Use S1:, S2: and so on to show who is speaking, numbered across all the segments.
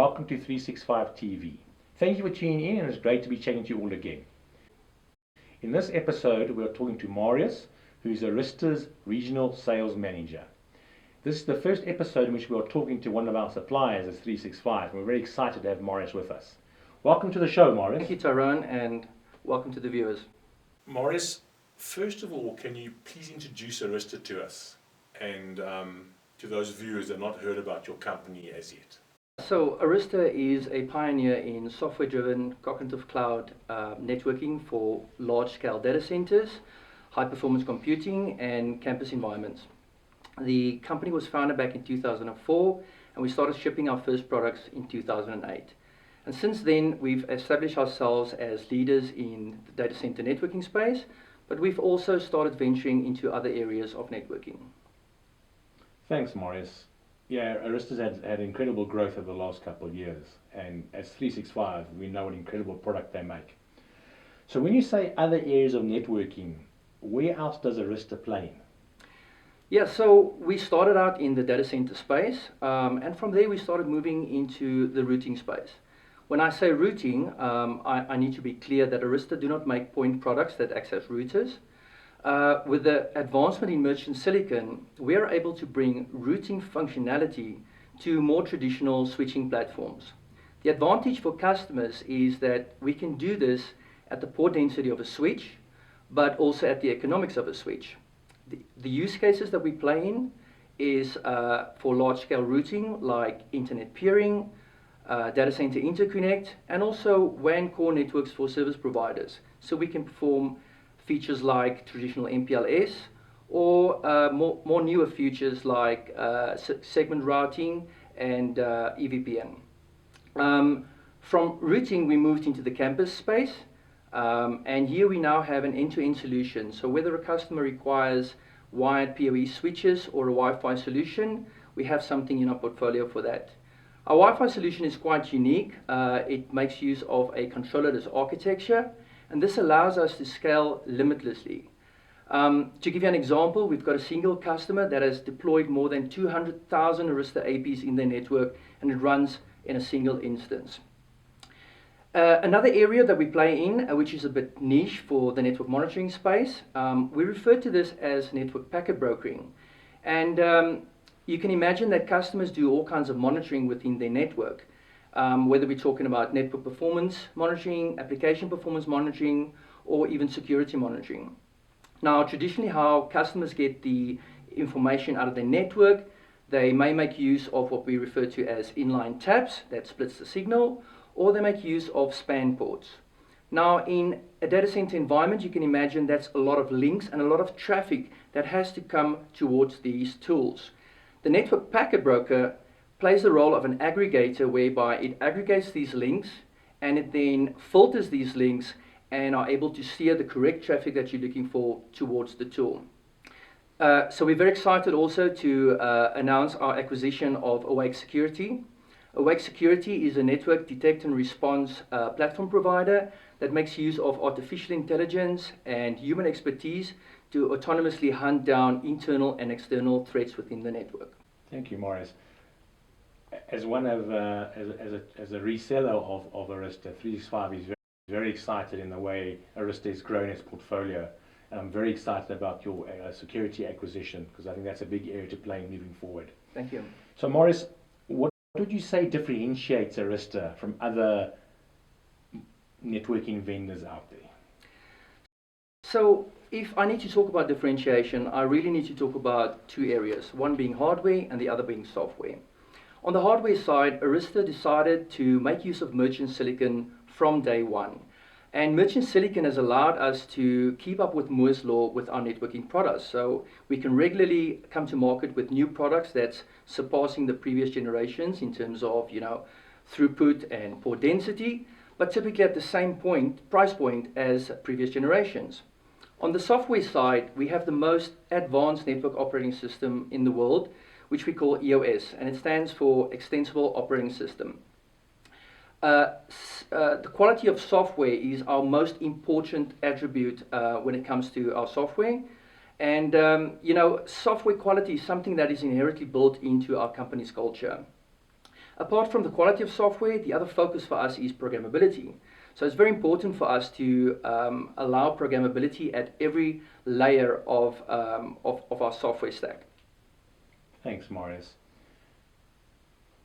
S1: welcome to 365 TV. Thank you for tuning in, and it's great to be chatting to you all again. In this episode, we're talking to Marius, who's Arista's Regional Sales Manager. This is the first episode in which we are talking to one of our suppliers as 365, and we're very excited to have Marius with us. Welcome to the show, Marius.
S2: Thank you, Tyrone, and welcome to the viewers.
S3: Marius, first of all, can you please introduce Arista to us and to those viewers that have not heard about your company as yet?
S2: So Arista is a pioneer in software-driven cognitive cloud networking for large-scale data centers, high-performance computing, and campus environments. The company was founded back in 2004, and we started shipping our first products in 2008. And since then, we've established ourselves as leaders in the data center networking space, but we've also started venturing into other areas of networking.
S1: Thanks, Marius. Yeah, Arista's had incredible growth over the last couple of years, and as 365, we know what incredible product they make. So when you say other areas of networking, where else does Arista play in?
S2: Yeah, so we started out in the data center space, and from there we started moving into the routing space. When I say routing, I need to be clear that Arista do not make point products that act as routers. With the advancement in merchant silicon, we are able to bring routing functionality to more traditional switching platforms. The advantage for customers is that we can do this at the port density of a switch, but also at the economics of a switch. The use cases that we play in is for large-scale routing like internet peering, data center interconnect, and also WAN core networks for service providers. So we can perform features like traditional MPLS or more newer features like segment routing and EVPN. From routing, we moved into the campus space, and here we now have an end-to-end solution. So whether a customer requires wired PoE switches or a Wi-Fi solution, we have something in our portfolio for that. Our Wi-Fi solution is quite unique. It makes use of a controllerless architecture, and this allows us to scale limitlessly. To give you an example, we've got a single customer that has deployed more than 200,000 Arista APs in their network, and it runs in a single instance. Another area that we play in, which is a bit niche for the network monitoring space, we refer to this as network packet brokering. And you can imagine that customers do all kinds of monitoring within their network, whether we're talking about network performance monitoring, application performance monitoring, or even security monitoring. Now, traditionally, how customers get the information out of their network, they may make use of what we refer to as inline taps that splits the signal, or they make use of span ports. Now, in a data center environment, you can imagine that's a lot of links and a lot of traffic that has to come towards these tools. The network packet broker plays the role of an aggregator, whereby it aggregates these links and it then filters these links and are able to steer the correct traffic that you're looking for towards the tool. So we're very excited also to announce our acquisition of Awake Security. Awake Security is a network detect and response platform provider that makes use of artificial intelligence and human expertise to autonomously hunt down internal and external threats within the network.
S1: Thank you, Marius. As one of as a reseller of Arista, 365 is very excited in the way Arista is growing its portfolio. And I'm very excited about your security acquisition, because I think that's a big area to play in moving forward.
S2: Thank you.
S1: So, Marius, what would you say differentiates Arista from other networking vendors out there?
S2: So if I need to talk about differentiation, I really need to talk about two areas, one being hardware and the other being software. On the hardware side, Arista decided to make use of merchant silicon from day one. And merchant silicon has allowed us to keep up with Moore's law with our networking products. So we can regularly come to market with new products that's surpassing the previous generations in terms of, throughput and port density, but typically at the same price point as previous generations. On the software side, we have the most advanced network operating system in the world, which we call EOS, and it stands for Extensible Operating System. The quality of software is our most important attribute when it comes to our software. And, software quality is something that is inherently built into our company's culture. Apart from the quality of software, the other focus for us is programmability. So it's very important for us to allow programmability at every layer of our software stack.
S1: Thanks, Marius.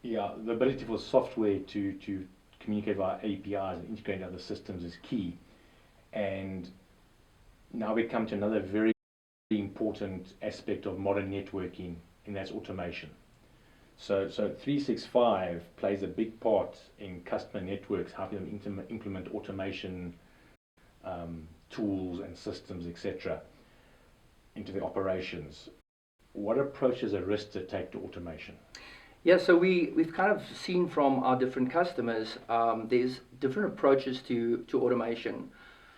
S1: Yeah, the ability for software to communicate via APIs and integrate other systems is key. And now we come to another very important aspect of modern networking, and that's automation. So 365 plays a big part in customer networks, helping them implement automation tools and systems, etc., into the operations. What approach does Arista take to automation?
S2: Yeah, so we've kind of seen from our different customers, there's different approaches to automation.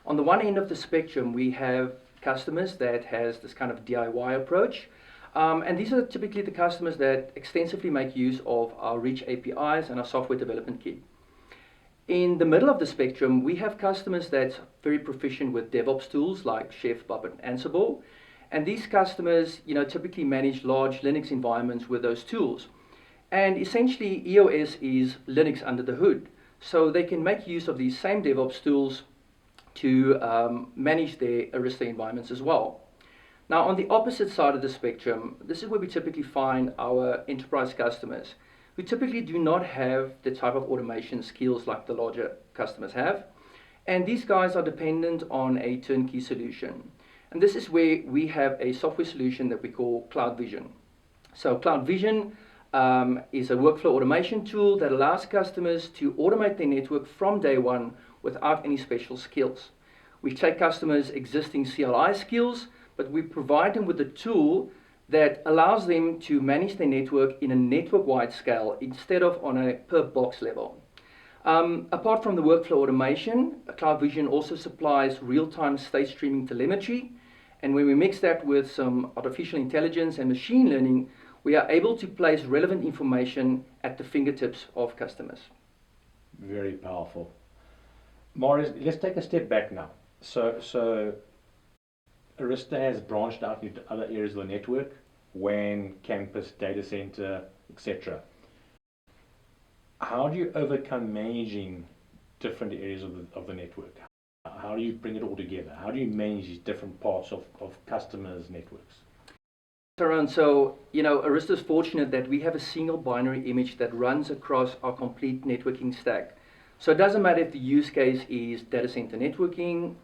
S2: On the one end of the spectrum, we have customers that has this kind of DIY approach. And these are typically the customers that extensively make use of our rich APIs and our software development kit. In the middle of the spectrum, we have customers that's very proficient with DevOps tools like Chef, Puppet, and Ansible. And these customers, typically manage large Linux environments with those tools. And essentially, EOS is Linux under the hood. So they can make use of these same DevOps tools to manage their Arista environments as well. Now, on the opposite side of the spectrum, this is where we typically find our enterprise customers, who typically do not have the type of automation skills like the larger customers have. And these guys are dependent on a turnkey solution. And this is where we have a software solution that we call Cloud Vision. So Cloud Vision is a workflow automation tool that allows customers to automate their network from day one without any special skills. We take customers' existing CLI skills, but we provide them with a tool that allows them to manage their network in a network-wide scale instead of on a per box level. Apart from the workflow automation, Cloud Vision also supplies real-time state streaming telemetry. And when we mix that with some artificial intelligence and machine learning, we are able to place relevant information at the fingertips of customers.
S1: Very powerful. Marius, let's take a step back now. So Arista has branched out into other areas of the network, WAN, campus, data center, etc. How do you overcome managing different areas of the network? How do you bring it all together? How do you manage these different parts of customers' networks?
S2: Tyrone, so Arista is fortunate that we have a single binary image that runs across our complete networking stack. So it doesn't matter if the use case is data center networking,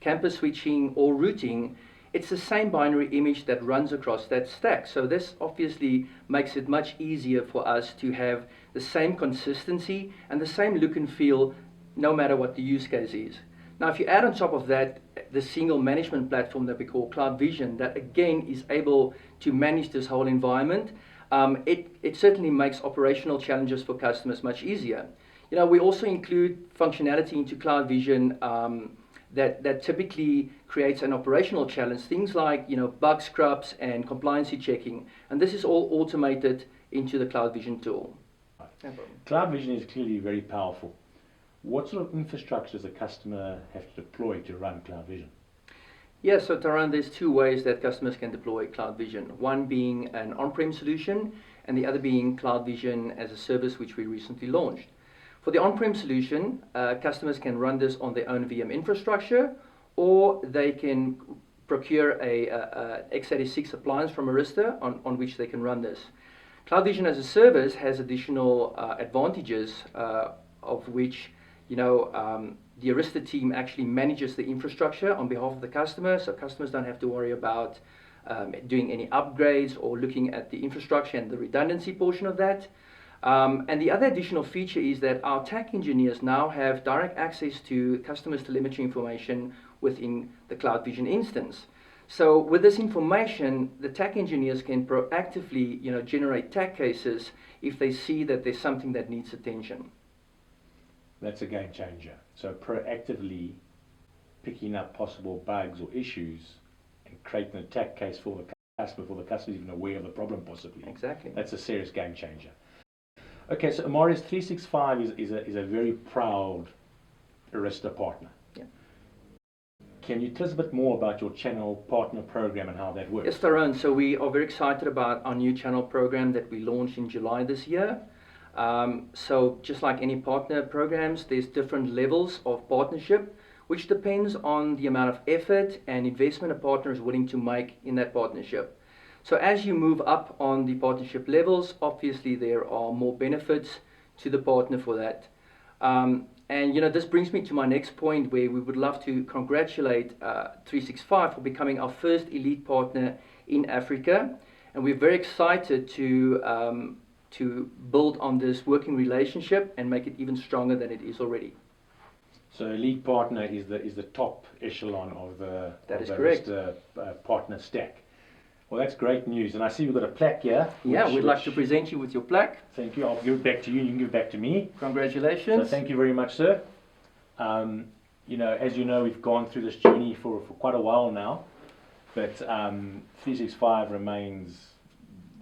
S2: campus switching, or routing, it's the same binary image that runs across that stack. So this obviously makes it much easier for us to have the same consistency and the same look and feel no matter what the use case is. Now, if you add on top of that the single management platform that we call Cloud Vision, that again is able to manage this whole environment, it certainly makes operational challenges for customers much easier. We also include functionality into Cloud Vision that typically creates an operational challenge, things like bug scrubs and compliancy checking, and this is all automated into the Cloud Vision tool. No problem.
S1: Cloud Vision is clearly very powerful. What sort of infrastructure does a customer have to deploy to run Cloud Vision?
S2: Yeah, so Tyrone, there's two ways that customers can deploy Cloud Vision. One being an on-prem solution, and the other being Cloud Vision as a service, which we recently launched. For the on-prem solution, customers can run this on their own VM infrastructure, or they can procure a x86 appliance from Arista on which they can run this. Cloud Vision as a service has additional advantages, of which the Arista team actually manages the infrastructure on behalf of the customer, so customers don't have to worry about doing any upgrades or looking at the infrastructure and the redundancy portion of that. And the other additional feature is that our TAC engineers now have direct access to customers' telemetry information within the Cloud Vision instance. So with this information, the TAC engineers can proactively generate TAC cases if they see that there's something that needs attention.
S1: That's a game changer. So proactively picking up possible bugs or issues and creating an attack case for the customer before the customer is even aware of the problem possibly.
S2: Exactly.
S1: That's a serious game changer. Okay, so Marius, 365 is a very proud Arista partner.
S2: Yeah.
S1: Can you tell us a bit more about your channel partner program and how that works?
S2: Yes, Tyrone. So we are very excited about our new channel program that we launched in July this year. So just like any partner programs, there's different levels of partnership, which depends on the amount of effort and investment a partner is willing to make in that partnership. So as you move up on the partnership levels, obviously there are more benefits to the partner for that. And this brings me to my next point, where we would love to congratulate 365 for becoming our first elite partner in Africa. And we're very excited to build on this working relationship and make it even stronger than it is already.
S1: So Elite Partner is the top echelon of the
S2: correct.
S1: Arista partner stack. Well, that's great news. And I see we've got a plaque here.
S2: Yeah, we'd like to present you with your plaque.
S1: Thank you. I'll give it back to you. You can give it back to me.
S2: Congratulations.
S1: So thank you very much, sir. As you know, we've gone through this journey for quite a while now. But 365 remains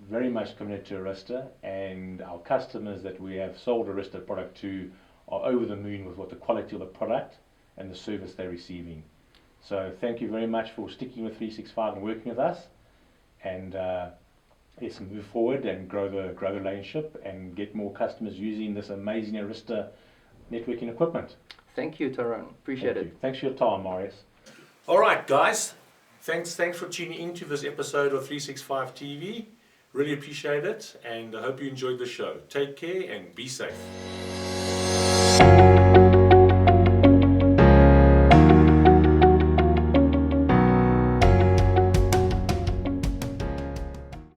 S1: very much committed to Arista, and our customers that we have sold Arista product to are over the moon with what the quality of the product and the service they're receiving. So thank you very much for sticking with 365 and working with us, and let's move forward and grow the relationship and get more customers using this amazing Arista networking equipment.
S2: Thank you, Tyrone. Appreciate it.
S1: Thanks for your time, Marius.
S3: All right, guys. Thanks for tuning into this episode of 365 TV. Really appreciate it, and I hope you enjoyed the show. Take care and be safe.